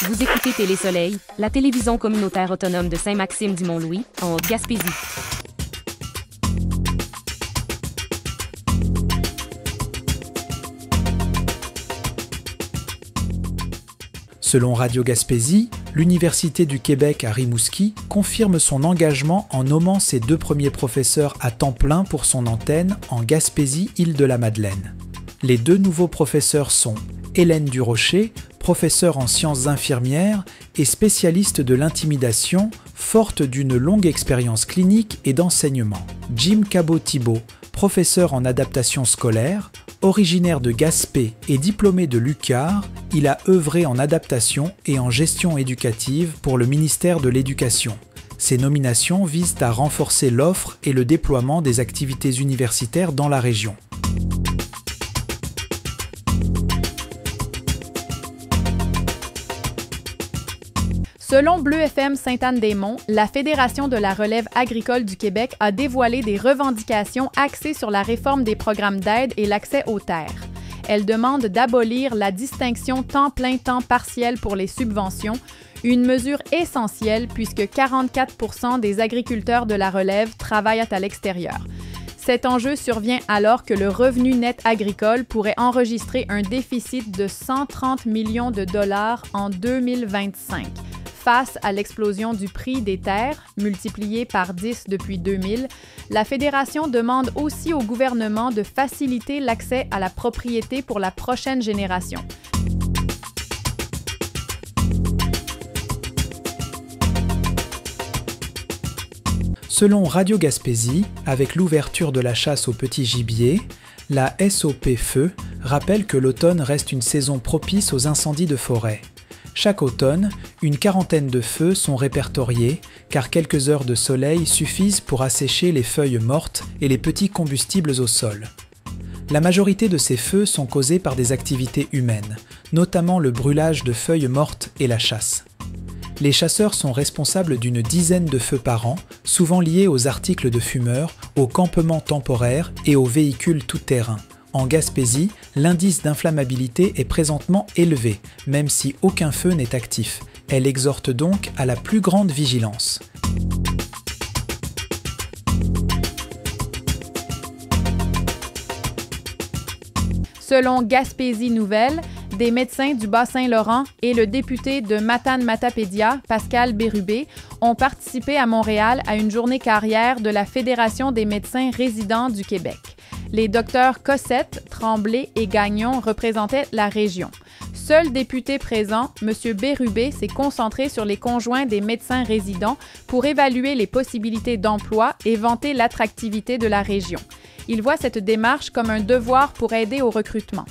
Vous écoutez Télé-Soleil, la télévision communautaire autonome de Saint-Maxime-du-Mont-Louis, en Haute-Gaspésie. Selon Radio Gaspésie, l'Université du Québec à Rimouski confirme son engagement en nommant ses 2 premiers professeurs à temps plein pour son antenne en Gaspésie-Île-de-la-Madeleine. Les 2 nouveaux professeurs sont Hélène Durocher, professeure en sciences infirmières et spécialiste de l'intimidation, forte d'une longue expérience clinique et d'enseignement. Jim Cabot-Thibault, professeur en adaptation scolaire, originaire de Gaspé et diplômé de l'UQAR, il a œuvré en adaptation et en gestion éducative pour le ministère de l'Éducation. Ces nominations visent à renforcer l'offre et le déploiement des activités universitaires dans la région. Selon Bleu FM Sainte-Anne-des-Monts, la Fédération de la relève agricole du Québec a dévoilé des revendications axées sur la réforme des programmes d'aide et l'accès aux terres. Elle demande d'abolir la distinction temps plein, temps partiel pour les subventions, une mesure essentielle puisque 44% des agriculteurs de la relève travaillent à l'extérieur. Cet enjeu survient alors que le revenu net agricole pourrait enregistrer un déficit de 130 millions de dollars en 2025. Face à l'explosion du prix des terres, multiplié par 10 depuis 2000, la Fédération demande aussi au gouvernement de faciliter l'accès à la propriété pour la prochaine génération. Selon Radio Gaspésie, avec l'ouverture de la chasse au petit gibier, la SOP Feu rappelle que l'automne reste une saison propice aux incendies de forêt. Chaque automne, une quarantaine de feux sont répertoriés car quelques heures de soleil suffisent pour assécher les feuilles mortes et les petits combustibles au sol. La majorité de ces feux sont causés par des activités humaines, notamment le brûlage de feuilles mortes et la chasse. Les chasseurs sont responsables d'une dizaine de feux par an, souvent liés aux articles de fumeurs, aux campements temporaires et aux véhicules tout-terrain. En Gaspésie, l'indice d'inflammabilité est présentement élevé, même si aucun feu n'est actif. Elle exhorte donc à la plus grande vigilance. Selon Gaspésie Nouvelle, des médecins du Bas-Saint-Laurent et le député de Matane-Matapédia, Pascal Bérubé, ont participé à Montréal à une journée carrière de la Fédération des médecins résidents du Québec. Les docteurs Cossette, Tremblay et Gagnon représentaient la région. Seul député présent, M. Bérubé s'est concentré sur les conjoints des médecins résidents pour évaluer les possibilités d'emploi et vanter l'attractivité de la région. Il voit cette démarche comme un devoir pour aider au recrutement.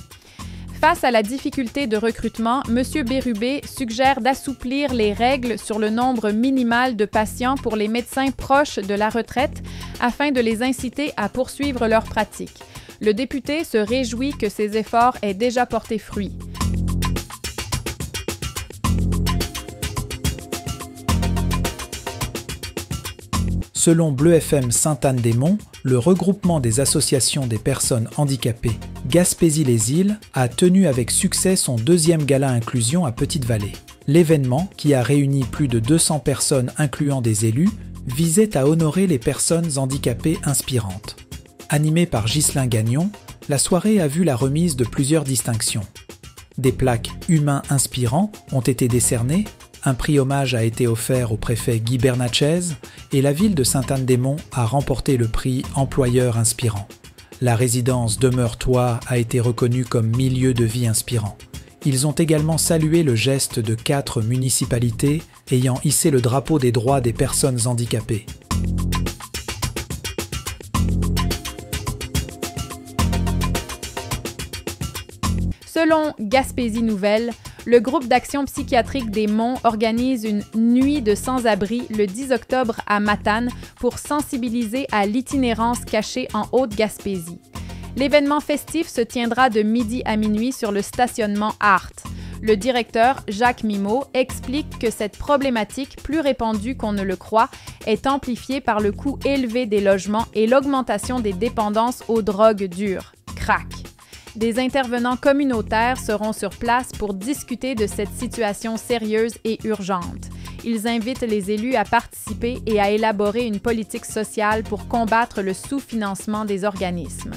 Face à la difficulté de recrutement, M. Bérubé suggère d'assouplir les règles sur le nombre minimal de patients pour les médecins proches de la retraite afin de les inciter à poursuivre leur pratique. Le député se réjouit que ces efforts aient déjà porté fruit. Selon Bleu FM Sainte-Anne-des-Monts, le regroupement des associations des personnes handicapées Gaspésie-les-Îles a tenu avec succès son 2e gala inclusion à Petite-Vallée. L'événement, qui a réuni plus de 200 personnes incluant des élus, visait à honorer les personnes handicapées inspirantes. Animée par Ghislain Gagnon, la soirée a vu la remise de plusieurs distinctions. Des plaques « Humains inspirants » ont été décernées, un prix hommage a été offert au préfet Guy Bernatchez et la ville de Sainte-Anne-des-Monts a remporté le prix « Employeur inspirant ». La résidence Demeure-toi a été reconnue comme milieu de vie inspirant. Ils ont également salué le geste de 4 municipalités ayant hissé le drapeau des droits des personnes handicapées. Selon Gaspésie Nouvelle, le groupe d'action psychiatrique des Monts organise une nuit de sans-abri le 10 octobre à Matane pour sensibiliser à l'itinérance cachée en Haute-Gaspésie. L'événement festif se tiendra de midi à minuit sur le stationnement Art. Le directeur, Jacques Mimeau, explique que cette problématique, plus répandue qu'on ne le croit, est amplifiée par le coût élevé des logements et l'augmentation des dépendances aux drogues dures, crack. Des intervenants communautaires seront sur place pour discuter de cette situation sérieuse et urgente. Ils invitent les élus à participer et à élaborer une politique sociale pour combattre le sous-financement des organismes.